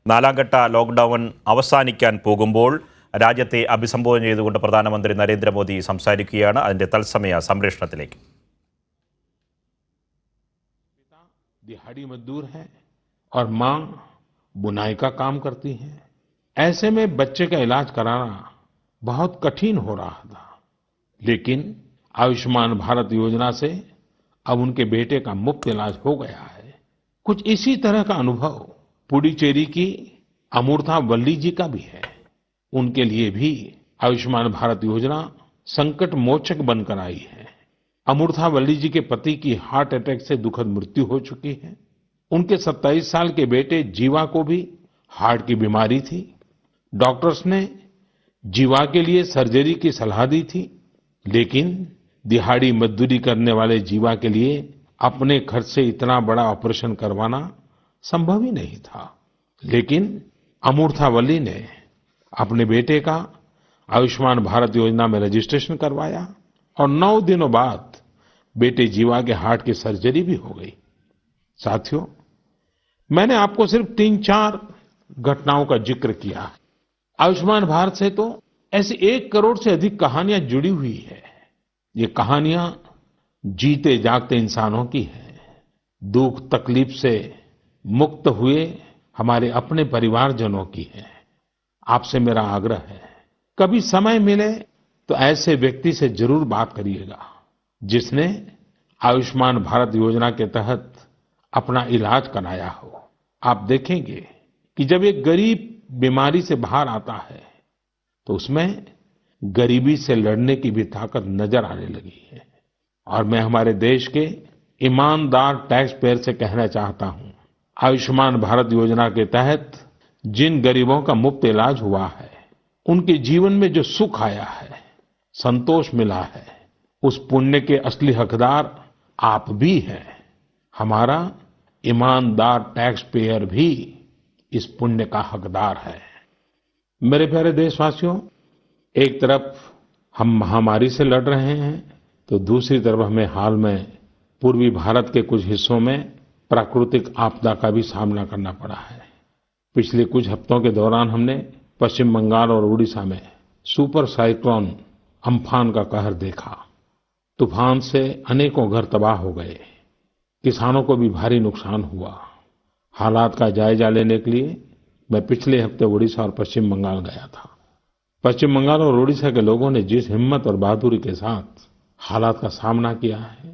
നാലാം ഘട്ട ലോക്ക്ഡൌൺ അവസാനിക്കാൻ പോകുമ്പോൾ രാജ്യത്തെ അഭിസംബോധന ചെയ്തുകൊണ്ട് പ്രധാനമന്ത്രി നരേന്ദ്രമോദി സംസാരിക്കുകയാണ്. അതിന്റെ തത്സമയ സംപ്രേഷണത്തിലേക്ക്. दिहाड़ी मजदूर है और मां बुनाई का काम करती है। ऐसे में बच्चे का इलाज कराना बहुत कठिन हो रहा था, लेकिन आयुष्मान भारत योजना से अब उनके बेटे का मुफ्त इलाज हो गया है। कुछ इसी तरह का अनुभव पुडुचेरी की अमूर्था वल्ली जी का भी है। उनके लिए भी आयुष्मान भारत योजना संकट मोचक बनकर आई है। अमूर्था वल्ली जी के पति की हार्ट अटैक से दुखद मृत्यु हो चुकी है। उनके 27 साल के बेटे जीवा को भी हार्ट की बीमारी थी। डॉक्टर्स ने जीवा के लिए सर्जरी की सलाह दी थी, लेकिन दिहाड़ी मजदूरी करने वाले जीवा के लिए अपने खर्च से इतना बड़ा ऑपरेशन करवाना संभव ही नहीं था। लेकिन अमूर्था वल्ली ने अपने बेटे का आयुष्मान भारत योजना में रजिस्ट्रेशन करवाया और 9 दिनों बाद बेटे जीवा के हार्ट की सर्जरी भी हो गई। साथियों, मैंने आपको सिर्फ 3-4 घटनाओं का जिक्र किया है। आयुष्मान भारत से तो ऐसी 1 करोड़ से अधिक कहानियां जुड़ी हुई है। ये कहानियां जीते जागते इंसानों की हैं। दुख तकलीफ से मुक्त हुए हमारे अपने परिवारजनों की है। आपसे मेरा आग्रह है, कभी समय मिले तो ऐसे व्यक्ति से जरूर बात करिएगा जिसने आयुष्मान भारत योजना के तहत अपना इलाज कराया हो। आप देखेंगे कि जब एक गरीब बीमारी से बाहर आता है तो उसमें गरीबी से लड़ने की भी ताकत नजर आने लगी है। और मैं हमारे देश के ईमानदार टैक्स पेयर से कहना चाहता हूं, आयुष्मान भारत योजना के तहत जिन गरीबों का मुफ्त इलाज हुआ है, उनके जीवन में जो सुख आया है, संतोष मिला है, उस पुण्य के असली हकदार आप भी हैं। हमारा ईमानदार टैक्स पेयर भी इस पुण्य का हकदार है। मेरे प्यारे देशवासियों, एक तरफ हम महामारी से लड़ रहे हैं तो दूसरी तरफ हमें हाल में पूर्वी भारत के कुछ हिस्सों में प्राकृतिक आपदा का भी सामना करना पड़ा है। पिछले कुछ हफ्तों के दौरान हमने पश्चिम बंगाल और उड़ीसा में सुपर साइक्लोन अम्फान का कहर देखा। तूफान से अनेकों घर तबाह हो गए, किसानों को भी भारी नुकसान हुआ। हालात का जायजा लेने के लिए मैं पिछले हफ्ते उड़ीसा और पश्चिम बंगाल गया था। पश्चिम बंगाल और उड़ीसा के लोगों ने जिस हिम्मत और बहादुरी के साथ हालात का सामना किया है,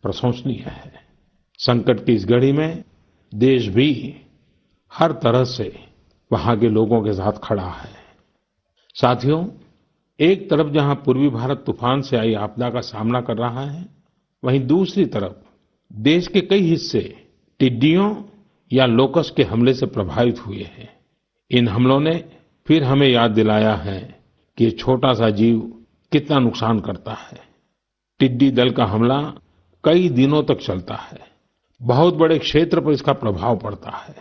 प्रशंसनीय है। संकट की इस घड़ी में देश भी हर तरह से वहां के लोगों के साथ खड़ा है। साथियों, एक तरफ जहां पूर्वी भारत तूफान से आई आपदा का सामना कर रहा है, वहीं दूसरी तरफ देश के कई हिस्से टिड्डियों या लोकस्ट के हमले से प्रभावित हुए हैं। इन हमलों ने फिर हमें याद दिलाया है कि ये छोटा सा जीव कितना नुकसान करता है। टिड्डी दल का हमला कई दिनों तक चलता है। बहुत बड़े क्षेत्र पर इसका प्रभाव पड़ता है।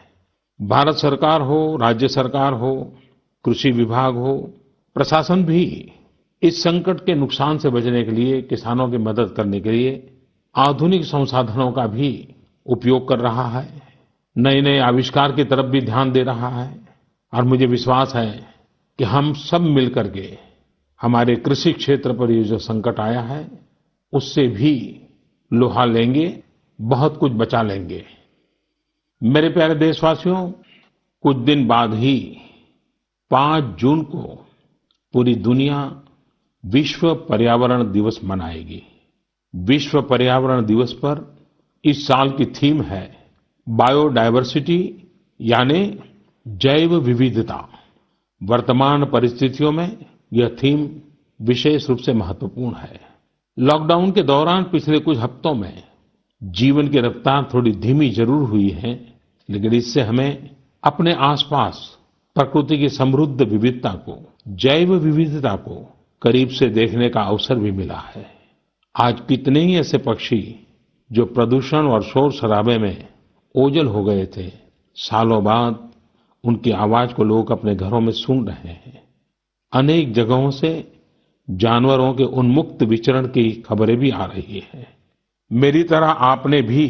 भारत सरकार हो, राज्य सरकार हो, कृषि विभाग हो, प्रशासन भी इस संकट के नुकसान से बचने के लिए, किसानों की मदद करने के लिए आधुनिक संसाधनों का भी उपयोग कर रहा है। नए नए आविष्कार की तरफ भी ध्यान दे रहा है। और मुझे विश्वास है कि हम सब मिलकर के हमारे कृषि क्षेत्र पर ये जो संकट आया है, उससे भी लोहा लेंगे, बहुत कुछ बचा लेंगे। मेरे प्यारे देशवासियों, कुछ दिन बाद ही 5 जून को पूरी दुनिया विश्व पर्यावरण दिवस मनाएगी। विश्व पर्यावरण दिवस पर इस साल की थीम है बायोडायवर्सिटी, यानी जैव विविधता। वर्तमान परिस्थितियों में यह थीम विशेष रूप से महत्वपूर्ण है। लॉकडाउन के दौरान पिछले कुछ हफ्तों में जीवन की रफ्तार थोड़ी धीमी जरूर हुई है, लेकिन इससे हमें अपने आसपास प्रकृति की समृद्ध विविधता को, जैव विविधता को करीब से देखने का अवसर भी मिला है। आज कितने ही ऐसे पक्षी जो प्रदूषण और शोर शराबे में ओझल हो गए थे, सालों बाद उनकी आवाज को लोग अपने घरों में सुन रहे हैं। अनेक जगहों से जानवरों के उन्मुक्त विचरण की खबरें भी आ रही हैं। मेरी तरह आपने भी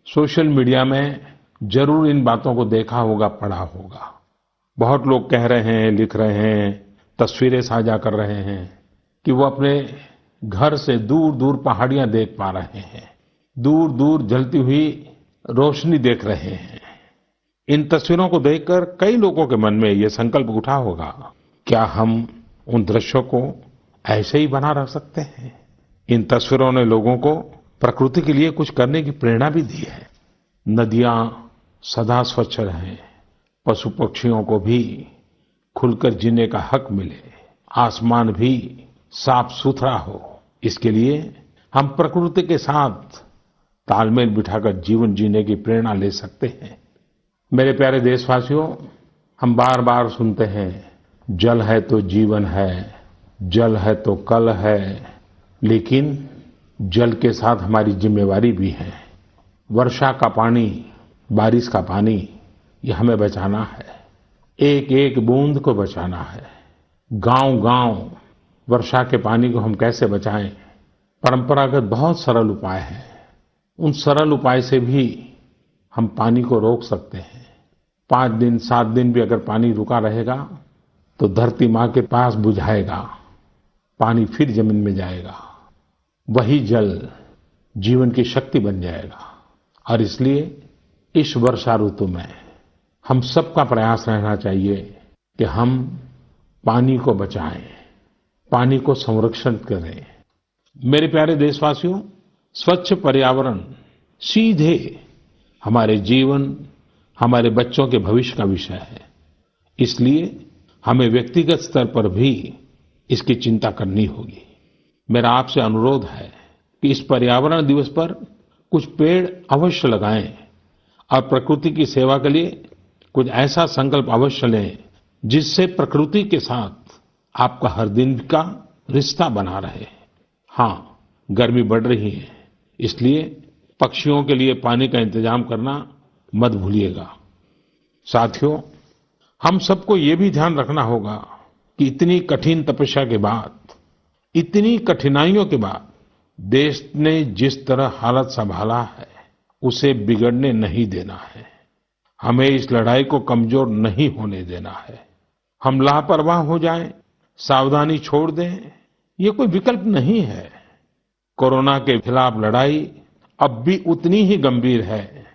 सोशल मीडिया में जरूर इन बातों को देखा होगा, पढ़ा होगा। बहुत लोग कह रहे हैं, लिख रहे हैं, तस्वीरें साझा कर रहे हैं कि वो अपने घर से दूर दूर पहाड़ियां देख पा रहे हैं, दूर दूर जलती हुई रोशनी देख रहे हैं। इन तस्वीरों को देखकर कई लोगों के मन में ये संकल्प उठा होगा, क्या हम उन दृश्यों को ऐसे ही बना रख सकते हैं? इन तस्वीरों ने लोगों को प्रकृति के लिए कुछ करने की प्रेरणा भी दी है। नदियां सदा स्वच्छ रहें, पशु पक्षियों को भी खुलकर जीने का हक मिले, आसमान भी साफ सुथरा हो, इसके लिए हम प्रकृति के साथ तालमेल बिठाकर जीवन जीने की प्रेरणा ले सकते हैं। मेरे प्यारे देशवासियों, हम बार बार सुनते हैं, जल है तो जीवन है, जल है तो कल है, लेकिन जल के साथ हमारी जिम्मेवारी भी है। वर्षा का पानी, बारिश का पानी, ये हमें बचाना है, एक एक बूंद को बचाना है। गांव-गांव वर्षा के पानी को हम कैसे बचाएं? परंपरागत बहुत सरल उपाय हैं। उन सरल उपाय से भी हम पानी को रोक सकते हैं। 5 दिन 7 दिन भी अगर पानी रुका रहेगा तो धरती माँ के पास बुझाएगा, पानी फिर जमीन में जाएगा, वही जल जीवन की शक्ति बन जाएगा। और इसलिए इस वर्षा ऋतु में हम सबका प्रयास रहना चाहिए कि हम पानी को बचाएं, पानी को संरक्षण करें। मेरे प्यारे देशवासियों, स्वच्छ पर्यावरण सीधे हमारे जीवन, हमारे बच्चों के भविष्य का विषय है। इसलिए हमें व्यक्तिगत स्तर पर भी इसकी चिंता करनी होगी। मेरा आपसे अनुरोध है कि इस पर्यावरण दिवस पर कुछ पेड़ अवश्य लगाएं और प्रकृति की सेवा के लिए कुछ ऐसा संकल्प अवश्य लें जिससे प्रकृति के साथ आपका हर दिन का रिश्ता बना रहे। हाँ, गर्मी बढ़ रही है, इसलिए पक्षियों के लिए पानी का इंतजाम करना मत भूलिएगा। साथियों, हम सबको ये भी ध्यान रखना होगा कि इतनी कठिन तपस्या के बाद, इतनी कठिनाइयों के बाद देश ने जिस तरह हालत संभाला है, उसे बिगड़ने नहीं देना है। हमें इस लड़ाई को कमजोर नहीं होने देना है। हम लापरवाह हो जाएं, सावधानी छोड़ दें, ये कोई विकल्प नहीं है। कोरोना के खिलाफ लड़ाई अब भी उतनी ही गंभीर है।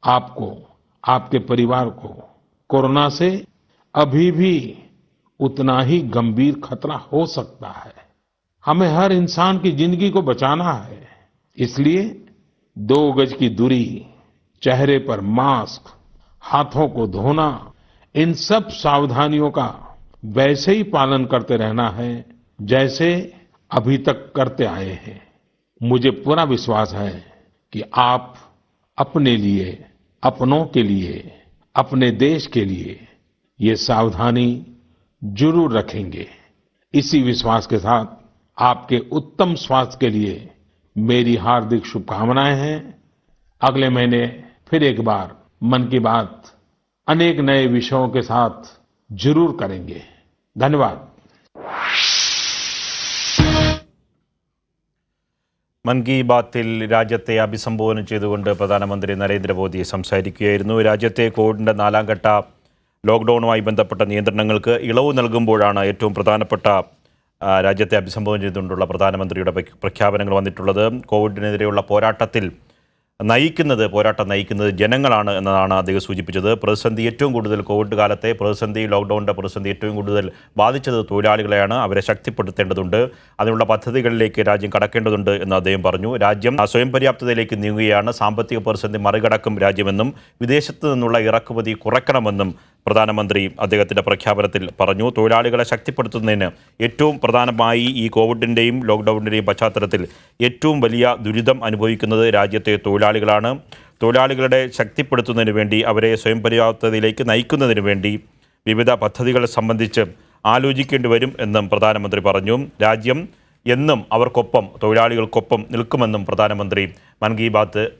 आपको, आपके परिवार को कोरोना से अभी भी उतना ही गंभीर खतरा हो सकता है। हमें हर इंसान की जिंदगी को बचाना है। इसलिए 2 गज की दूरी, चेहरे पर मास्क, हाथों को धोना, इन सब सावधानियों का वैसे ही पालन करते रहना है जैसे अभी तक करते आए हैं। मुझे पूरा विश्वास है कि आप अपने लिए, अपनों के लिए, अपने देश के लिए ये सावधानी जरूर रखेंगे। इसी विश्वास के साथ आपके उत्तम स्वास्थ्य के लिए मेरी हार्दिक शुभकामनाएं हैं। अगले महीने फिर एक बार मन की बात अनेक नए विषयों के साथ जरूर करेंगे। धन्यवाद। മൻ കി ബാത്തിൽ രാജ്യത്തെ അഭിസംബോധന ചെയ്തുകൊണ്ട് പ്രധാനമന്ത്രി നരേന്ദ്രമോദി സംസാരിക്കുകയായിരുന്നു. രാജ്യത്തെ കോവിഡിൻ്റെ 4ാം ഘട്ട ലോക്ക്ഡൗണുമായി ബന്ധപ്പെട്ട നിയന്ത്രണങ്ങൾക്ക് ഇളവ് നൽകുമ്പോഴാണ് ഏറ്റവും പ്രധാനപ്പെട്ട രാജ്യത്തെ അഭിസംബോധന ചെയ്തുകൊണ്ടുള്ള പ്രധാനമന്ത്രിയുടെ പ്രഖ്യാപനങ്ങൾ വന്നിട്ടുള്ളത്. കോവിഡിനെതിരെയുള്ള പോരാട്ടം നയിക്കുന്നത് ജനങ്ങളാണ് എന്നതാണ് അദ്ദേഹം സൂചിപ്പിച്ചത്. പ്രതിസന്ധി ഏറ്റവും കൂടുതൽ കോവിഡ് കാലത്തെ പ്രതിസന്ധി, ലോക്ക്ഡൗണിൻ്റെ പ്രതിസന്ധി ഏറ്റവും കൂടുതൽ ബാധിച്ചത് തൊഴിലാളികളെയാണ്. അവരെ ശക്തിപ്പെടുത്തേണ്ടതുണ്ട്, അതിനുള്ള പദ്ധതികളിലേക്ക് രാജ്യം കടക്കേണ്ടതുണ്ട് എന്ന് അദ്ദേഹം പറഞ്ഞു. രാജ്യം സ്വയം പര്യാപ്തതയിലേക്ക് നീങ്ങുകയാണ്. സാമ്പത്തിക പ്രതിസന്ധി മറികടക്കും രാജ്യമെന്നും വിദേശത്തു നിന്നുള്ള ഇറക്കുമതി കുറയ്ക്കണമെന്നും പ്രധാനമന്ത്രി അദ്ദേഹത്തിൻ്റെ പ്രഖ്യാപനത്തിൽ പറഞ്ഞു. തൊഴിലാളികളെ ശക്തിപ്പെടുത്തുന്നതിന് ഏറ്റവും പ്രധാനമായി ഈ കോവിഡിൻ്റെയും ലോക്ക്ഡൗണിൻ്റെയും പശ്ചാത്തലത്തിൽ ഏറ്റവും വലിയ ദുരിതം അനുഭവിക്കുന്നത് രാജ്യത്തെ തൊഴിലാളികളാണ്. തൊഴിലാളികളെ ശക്തിപ്പെടുത്തുന്നതിന് വേണ്ടി, അവരെ സ്വയം പര്യാപ്തതയിലേക്ക് നയിക്കുന്നതിന് വേണ്ടി വിവിധ പദ്ധതികളെ സംബന്ധിച്ച് ആലോചിക്കേണ്ടി വരും എന്നും പ്രധാനമന്ത്രി പറഞ്ഞു. രാജ്യം എന്നും അവർക്കൊപ്പം, തൊഴിലാളികൾക്കൊപ്പം നിൽക്കുമെന്നും പ്രധാനമന്ത്രി മൻ കി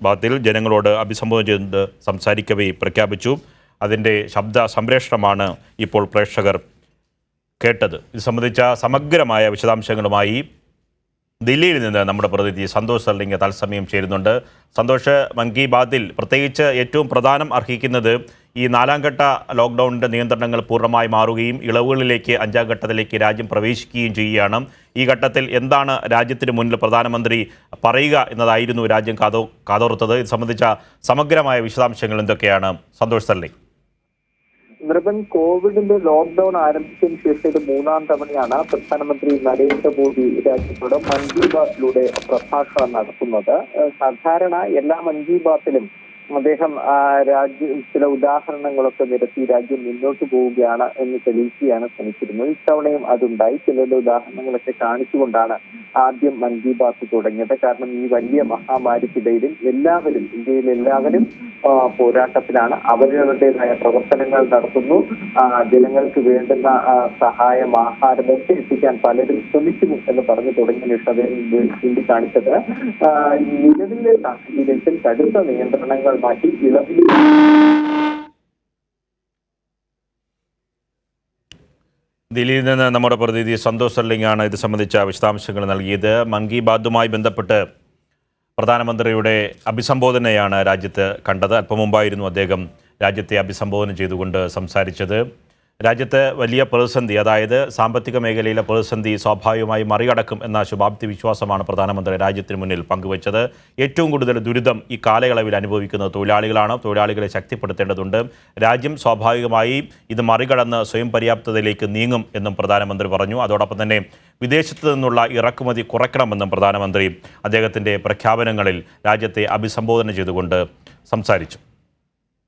ബാത്തിൽ ജനങ്ങളോട് അഭിസംബോധന ചെയ്ത് സംസാരിക്കവേ പ്രഖ്യാപിച്ചു. അതിൻ്റെ ശബ്ദ സംപ്രേഷണമാണ് ഇപ്പോൾ പ്രേക്ഷകർ കേട്ടത്. ഇത് സംബന്ധിച്ച സമഗ്രമായ വിശദാംശങ്ങളുമായി ദില്ലിയിൽ നിന്ന് നമ്മുടെ പ്രതിനിധി സന്തോഷ് സർലിംഗ് തത്സമയം ചേരുന്നുണ്ട്. സന്തോഷ്, മൻ കി ബാത്തിൽ പ്രത്യേകിച്ച് ഏറ്റവും പ്രധാനം അർഹിക്കുന്നത് ഈ 4ാം ഘട്ട ലോക്ക്ഡൗണിൻ്റെ നിയന്ത്രണങ്ങൾ പൂർണ്ണമായി മാറുകയും ഇളവുകളിലേക്ക് 5ാം ഘട്ടത്തിലേക്ക് രാജ്യം പ്രവേശിക്കുകയും ചെയ്യുകയാണ്. ഈ ഘട്ടത്തിൽ എന്താണ് രാജ്യത്തിന് മുന്നിൽ പ്രധാനമന്ത്രി പറയുക എന്നതായിരുന്നു രാജ്യം കാതോർത്തത്. ഇത് സംബന്ധിച്ച സമഗ്രമായ വിശദാംശങ്ങൾ എന്തൊക്കെയാണ് സന്തോഷ് സർലിംഗ്? നിർബൻ, കോവിഡിന്റെ ലോക്ക്ഡൌൺ ആരംഭിച്ചതിന് ശേഷം ഇത് 3ാം തവണയാണ് പ്രധാനമന്ത്രി നരേന്ദ്രമോദി രാജ്യത്തോട് മൻ കി ബാത്തിലൂടെ പ്രഭാഷണം നടത്തുന്നത്. സാധാരണ എല്ലാ മൻ കി ബാത്തിലും അദ്ദേഹം ചില ഉദാഹരണങ്ങളൊക്കെ നിരത്തി രാജ്യം മുന്നോട്ട് പോവുകയാണ് എന്ന് തെളിയിക്കുകയാണ് ശ്രമിച്ചിരുന്നത്. ഇത്തവണയും അതുണ്ടായി. ചില ഉദാഹരണങ്ങളൊക്കെ കാണിച്ചുകൊണ്ടാണ് ആദ്യം മൻ കി ബാത്ത് തുടങ്ങിയത്. കാരണം ഈ വലിയ മഹാമാരിക്കിടയിലും ഇന്ത്യയിൽ എല്ലാവരും പോരാട്ടത്തിലാണ്. അവരവരുടേതായ പ്രവർത്തനങ്ങൾ നടത്തുന്നു. ജനങ്ങൾക്ക് വേണ്ടുന്ന സഹായം, ആഹാരമൊക്കെ എത്തിക്കാൻ പലരും ശ്രമിക്കുന്നു എന്ന് പറഞ്ഞു തുടങ്ങിയ ശേഷം അദ്ദേഹം ചൂണ്ടിക്കാണിച്ചത് നിലവിലെ സാഹചര്യത്തിൽ കടുത്ത നിയന്ത്രണങ്ങൾ മാറ്റി ഇളവിൽ ദില്ലിയിൽ നിന്ന് നമ്മുടെ പ്രതിനിധി സന്തോഷ് സർലിംഗ് ആണ് ഇത് സംബന്ധിച്ച വിശദാംശങ്ങൾ നൽകിയത്. മൻ കി ബാത്തുമായി ബന്ധപ്പെട്ട് പ്രധാനമന്ത്രിയുടെ അഭിസംബോധനയാണ് രാജ്യത്ത് കണ്ടത്. അല്പം മുമ്പായിരുന്നു അദ്ദേഹം രാജ്യത്തെ അഭിസംബോധന ചെയ്തുകൊണ്ട് സംസാരിച്ചത്. രാജ്യത്ത് വലിയ പ്രതിസന്ധി, അതായത് സാമ്പത്തിക മേഖലയിലെ പ്രതിസന്ധി സ്വാഭാവികമായി മറികടക്കും എന്ന ശുഭാപ്തി വിശ്വാസമാണ് പ്രധാനമന്ത്രി രാജ്യത്തിന് മുന്നിൽ പങ്കുവച്ചത്. ഏറ്റവും കൂടുതൽ ദുരിതം ഈ കാലയളവിൽ അനുഭവിക്കുന്നത് തൊഴിലാളികളാണ്. തൊഴിലാളികളെ ശക്തിപ്പെടുത്തേണ്ടതുണ്ട്. രാജ്യം സ്വാഭാവികമായി ഇത് മറികടന്ന് സ്വയം പര്യാപ്തതയിലേക്ക് നീങ്ങും എന്നും പ്രധാനമന്ത്രി പറഞ്ഞു. അതോടൊപ്പം തന്നെ വിദേശത്തു നിന്നുള്ള ഇറക്കുമതി കുറയ്ക്കണമെന്നും പ്രധാനമന്ത്രി അദ്ദേഹത്തിൻ്റെ പ്രഖ്യാപനങ്ങളിൽ രാജ്യത്തെ അഭിസംബോധന ചെയ്തുകൊണ്ട് സംസാരിച്ചു.